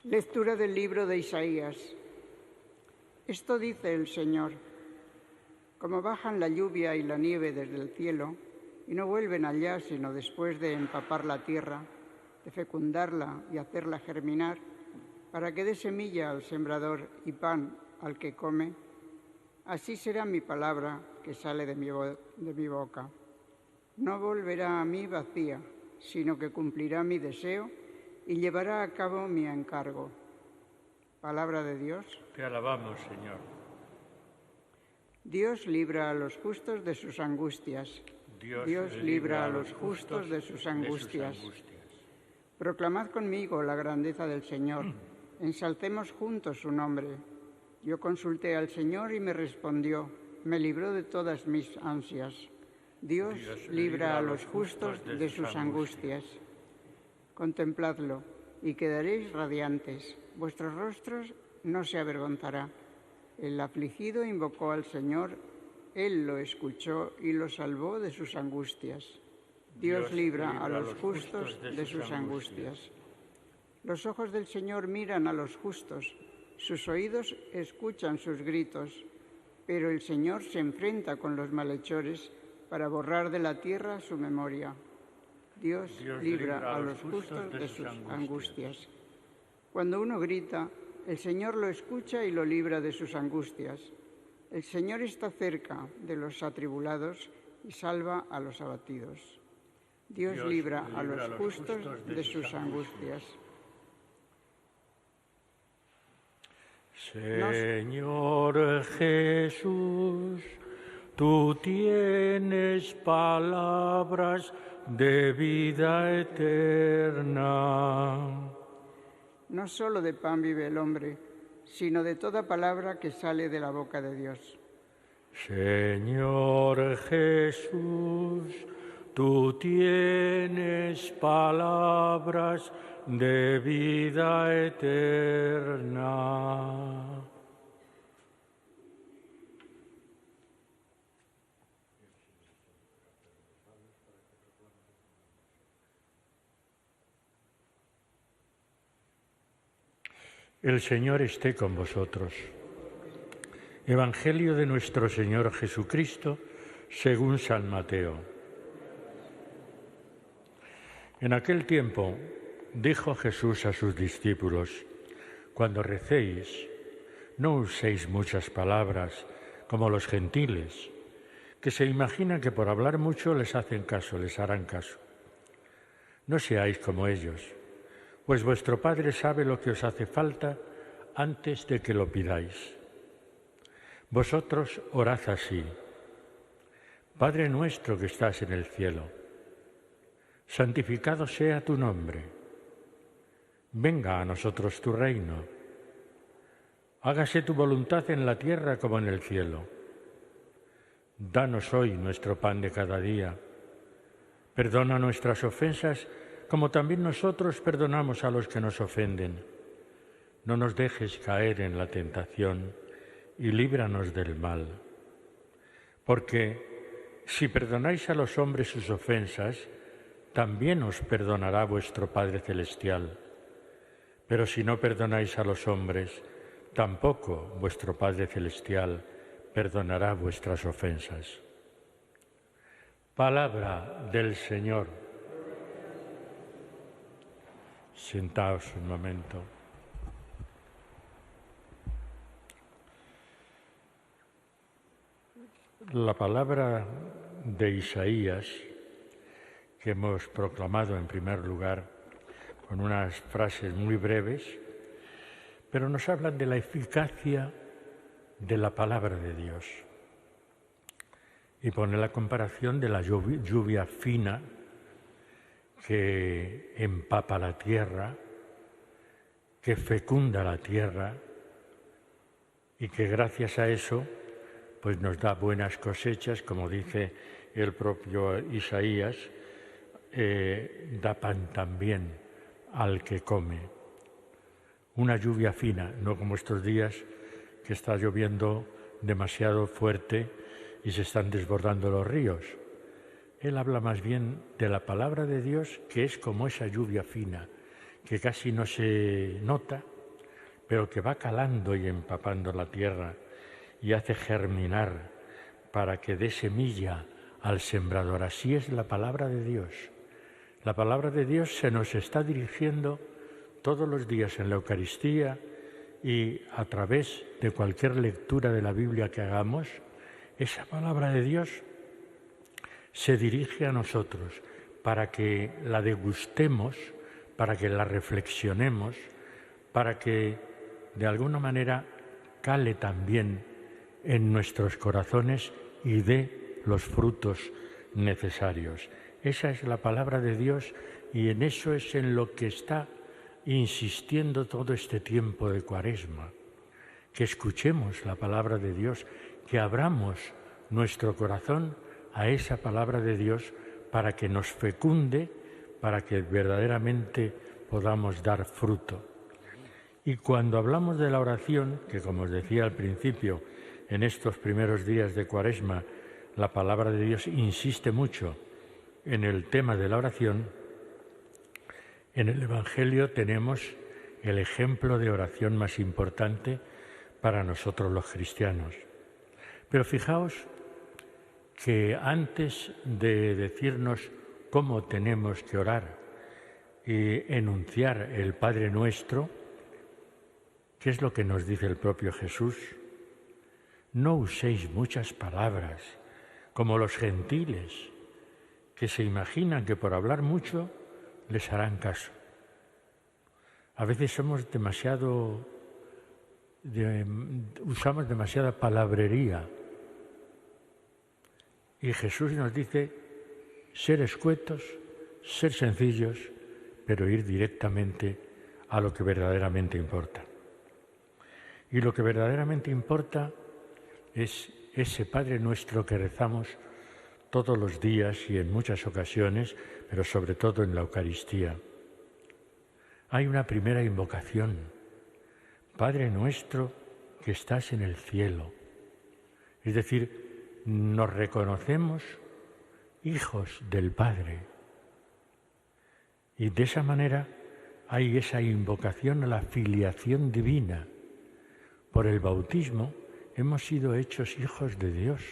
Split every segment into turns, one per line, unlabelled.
Lectura del libro de Isaías. Esto dice el Señor: como bajan la lluvia y la nieve desde el cielo, y no vuelven allá sino después de empapar la tierra, de fecundarla y hacerla germinar, para que dé semilla al sembrador y pan al que come, así será mi palabra que sale de mi boca. No volverá a mí vacía, sino que cumplirá mi deseo y llevará a cabo mi encargo. Palabra de Dios.
Te alabamos, Señor.
Dios libra a los justos de sus angustias. Dios libra a los justos de sus angustias. Proclamad conmigo la grandeza del Señor. Ensalcemos juntos su nombre. Yo consulté al Señor y me respondió. Me libró de todas mis ansias. Dios libra a los justos de sus angustias. Contempladlo y quedaréis radiantes. Vuestros rostros no se avergonzará. El afligido invocó al Señor, Él lo escuchó y lo salvó de sus angustias. Dios libra a los justos de sus angustias. Los ojos del Señor miran a los justos, sus oídos escuchan sus gritos, pero el Señor se enfrenta con los malhechores para borrar de la tierra su memoria. Dios libra a los justos de sus angustias. Cuando uno grita, el Señor lo escucha y lo libra de sus angustias. El Señor está cerca de los atribulados y salva a los abatidos. Dios libra a los justos de sus angustias.
Señor Jesús, tú tienes palabras de vida eterna.
No solo de pan vive el hombre, sino de toda palabra que sale de la boca de Dios.
Señor Jesús, tú tienes palabras de vida eterna. El Señor esté con vosotros. Evangelio de nuestro Señor Jesucristo, según San Mateo. En aquel tiempo dijo Jesús a sus discípulos: cuando recéis, no uséis muchas palabras como los gentiles, que se imaginan que por hablar mucho les harán caso. No seáis como ellos, pues vuestro Padre sabe lo que os hace falta antes de que lo pidáis. Vosotros orad así: Padre nuestro que estás en el cielo, santificado sea tu nombre. Venga a nosotros tu reino. Hágase tu voluntad en la tierra como en el cielo. Danos hoy nuestro pan de cada día. Perdona nuestras ofensas, como también nosotros perdonamos a los que nos ofenden. No nos dejes caer en la tentación y líbranos del mal. Porque si perdonáis a los hombres sus ofensas, también os perdonará vuestro Padre Celestial. Pero si no perdonáis a los hombres, tampoco vuestro Padre Celestial perdonará vuestras ofensas. Palabra del Señor. Sentaos un momento. La palabra de Isaías, que hemos proclamado en primer lugar con unas frases muy breves, pero nos hablan de la eficacia de la palabra de Dios. Y pone la comparación de la lluvia fina que empapa la tierra, que fecunda la tierra y que gracias a eso pues nos da buenas cosechas, como dice el propio Isaías, da pan también al que come. Una lluvia fina, no como estos días que está lloviendo demasiado fuerte y se están desbordando los ríos. Él habla más bien de la palabra de Dios, que es como esa lluvia fina, que casi no se nota, pero que va calando y empapando la tierra y hace germinar para que dé semilla al sembrador. Así es la palabra de Dios. La palabra de Dios se nos está dirigiendo todos los días en la Eucaristía y a través de cualquier lectura de la Biblia que hagamos. Esa palabra de Dios se dirige a nosotros para que la degustemos, para que la reflexionemos, para que de alguna manera cale también en nuestros corazones y dé los frutos necesarios. Esa es la palabra de Dios y en eso es en lo que está insistiendo todo este tiempo de Cuaresma. Que escuchemos la palabra de Dios, que abramos nuestro corazón a esa palabra de Dios para que nos fecunde, para que verdaderamente podamos dar fruto. Y cuando hablamos de la oración, que como os decía al principio, en estos primeros días de Cuaresma, la palabra de Dios insiste mucho en el tema de la oración, en el Evangelio tenemos el ejemplo de oración más importante para nosotros los cristianos. Pero fijaos que antes de decirnos cómo tenemos que orar y enunciar el Padre Nuestro, ¿qué es lo que nos dice el propio Jesús? No uséis muchas palabras, como los gentiles, que se imaginan que por hablar mucho les harán caso. A veces usamos demasiada palabrería. Y Jesús nos dice ser escuetos, ser sencillos, pero ir directamente a lo que verdaderamente importa. Y lo que verdaderamente importa es ese Padre Nuestro que rezamos todos los días y en muchas ocasiones, pero sobre todo en la Eucaristía. Hay una primera invocación. Padre Nuestro que estás en el cielo. Es decir, nos reconocemos hijos del Padre. Y de esa manera hay esa invocación a la filiación divina. Por el bautismo hemos sido hechos hijos de Dios.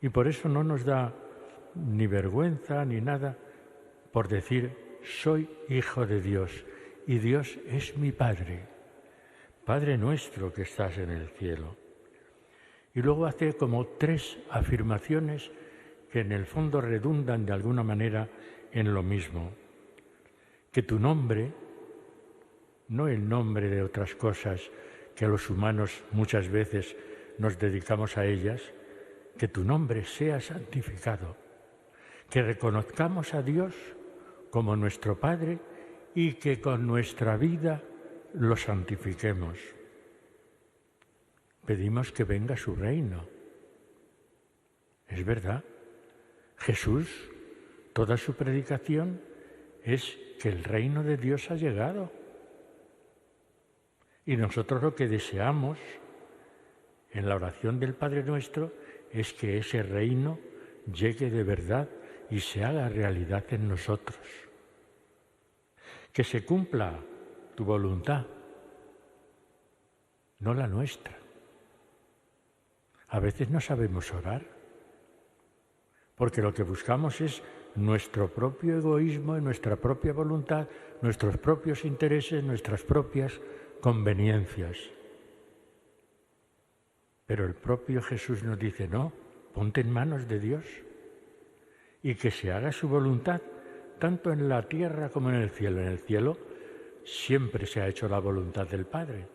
Y por eso no nos da ni vergüenza ni nada por decir soy hijo de Dios y Dios es mi Padre, Padre nuestro que estás en el cielo. Y luego hace como 3 afirmaciones que en el fondo redundan de alguna manera en lo mismo. Que tu nombre, no el nombre de otras cosas que los humanos muchas veces nos dedicamos a ellas, que tu nombre sea santificado, que reconozcamos a Dios como nuestro Padre y que con nuestra vida lo santifiquemos. Pedimos que venga su reino. Es verdad, Jesús, toda su predicación es que el reino de Dios ha llegado. Y nosotros lo que deseamos en la oración del Padre Nuestro es que ese reino llegue de verdad y se haga realidad en nosotros. Que se cumpla tu voluntad, no la nuestra. A veces no sabemos orar, porque lo que buscamos es nuestro propio egoísmo y nuestra propia voluntad, nuestros propios intereses, nuestras propias conveniencias. Pero el propio Jesús nos dice, no, ponte en manos de Dios y que se haga su voluntad, tanto en la tierra como en el cielo. En el cielo siempre se ha hecho la voluntad del Padre,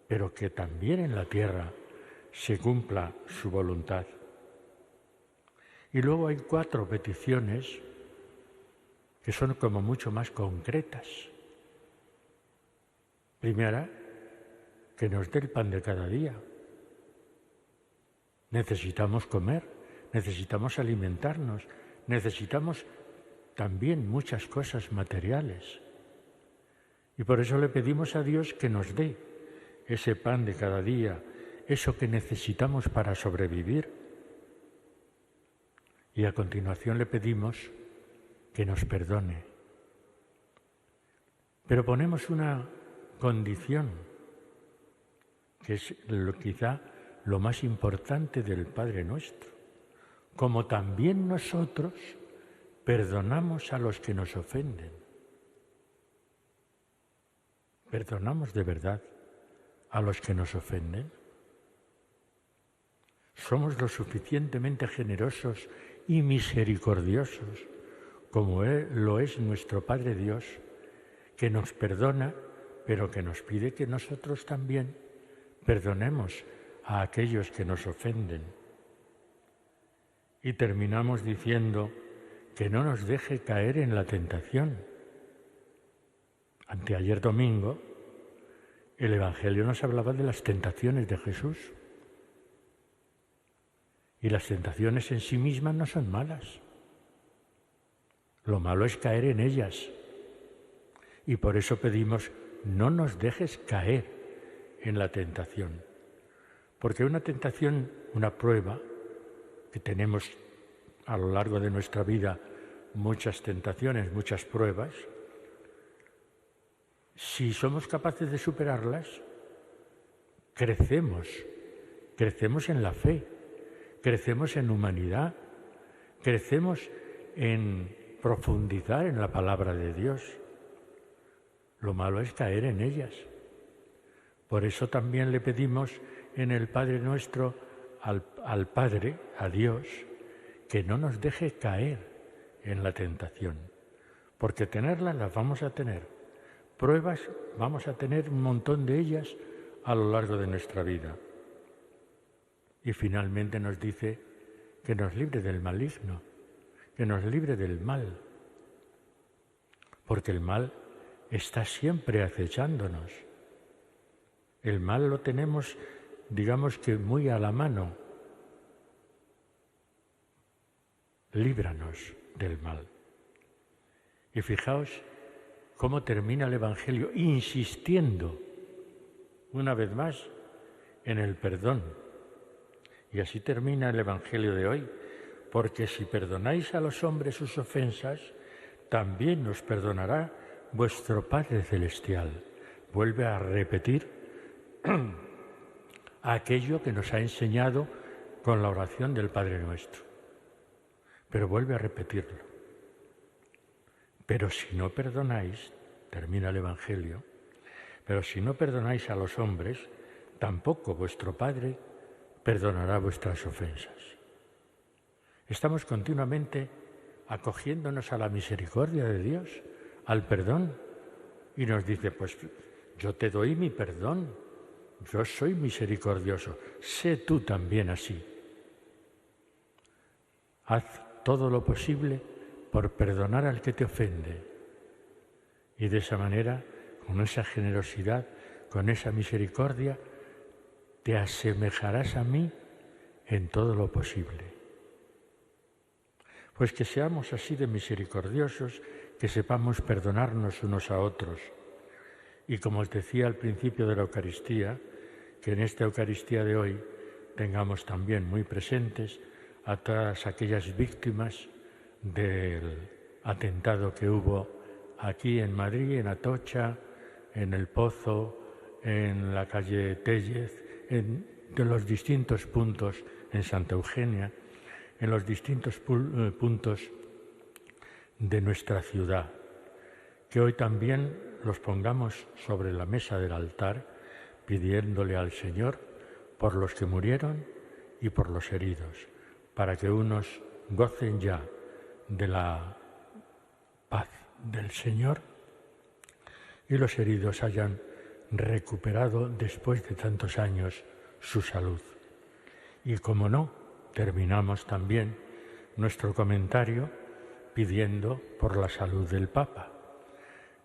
pero que también en la tierra se cumpla su voluntad. Y luego hay 4 peticiones que son como mucho más concretas. Primera, que nos dé el pan de cada día. Necesitamos comer, necesitamos alimentarnos, necesitamos también muchas cosas materiales. Y por eso le pedimos a Dios que nos dé ese pan de cada día, eso que necesitamos para sobrevivir. Y a continuación le pedimos que nos perdone. Pero ponemos una condición, que es quizá lo más importante del Padre Nuestro, como también nosotros perdonamos a los que nos ofenden. ¿Perdonamos de verdad a los que nos ofenden? ¿Somos lo suficientemente generosos y misericordiosos como lo es nuestro Padre Dios, que nos perdona, pero que nos pide que nosotros también perdonemos a aquellos que nos ofenden? Y terminamos diciendo que no nos deje caer en la tentación. Anteayer domingo, el Evangelio nos hablaba de las tentaciones de Jesús. Y las tentaciones en sí mismas no son malas. Lo malo es caer en ellas. Y por eso pedimos, no nos dejes caer en la tentación. Porque una tentación, una prueba, que tenemos a lo largo de nuestra vida muchas tentaciones, muchas pruebas, si somos capaces de superarlas, crecemos en la fe, crecemos en humanidad, crecemos en profundizar en la palabra de Dios. Lo malo es caer en ellas. Por eso también le pedimos en el Padre Nuestro al Padre, a Dios, que no nos deje caer en la tentación, porque tenerlas las vamos a tener. Pruebas vamos a tener un montón de ellas a lo largo de nuestra vida. Y finalmente nos dice que nos libre del maligno, que nos libre del mal, porque el mal está siempre acechándonos. El mal lo tenemos, digamos que muy a la mano. Líbranos del mal. Y fijaos cómo termina el Evangelio insistiendo una vez más en el perdón. Y así termina el Evangelio de hoy, porque si perdonáis a los hombres sus ofensas, también os perdonará vuestro Padre Celestial. Vuelve a repetir aquello que nos ha enseñado con la oración del Padre Nuestro. Pero vuelve a repetirlo. Pero si no perdonáis, termina el Evangelio, pero si no perdonáis a los hombres, tampoco vuestro Padre perdonará vuestras ofensas. Estamos continuamente acogiéndonos a la misericordia de Dios, al perdón, y nos dice, pues yo te doy mi perdón, yo soy misericordioso, sé tú también así. Haz todo lo posible por perdonar al que te ofende, y de esa manera, con esa generosidad, con esa misericordia, te asemejarás a mí en todo lo posible. Pues que seamos así de misericordiosos, que sepamos perdonarnos unos a otros. Y como os decía al principio de la Eucaristía, que en esta Eucaristía de hoy tengamos también muy presentes a todas aquellas víctimas del atentado que hubo aquí en Madrid, en Atocha, en El Pozo, en la calle Tellez, de los distintos puntos en Santa Eugenia, en los distintos puntos de nuestra ciudad, que hoy también los pongamos sobre la mesa del altar, pidiéndole al Señor por los que murieron y por los heridos, para que unos gocen ya de la paz del Señor y los heridos hayan recuperado después de tantos años su salud. Y como no, terminamos también nuestro comentario pidiendo por la salud del Papa,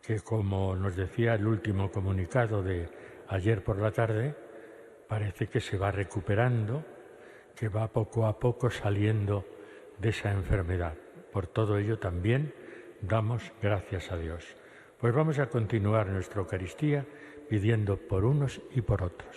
que como nos decía el último comunicado de ayer por la tarde, parece que se va recuperando, que va poco a poco saliendo de esa enfermedad. Por todo ello también damos gracias a Dios. Pues vamos a continuar nuestra Eucaristía pidiendo por unos y por otros.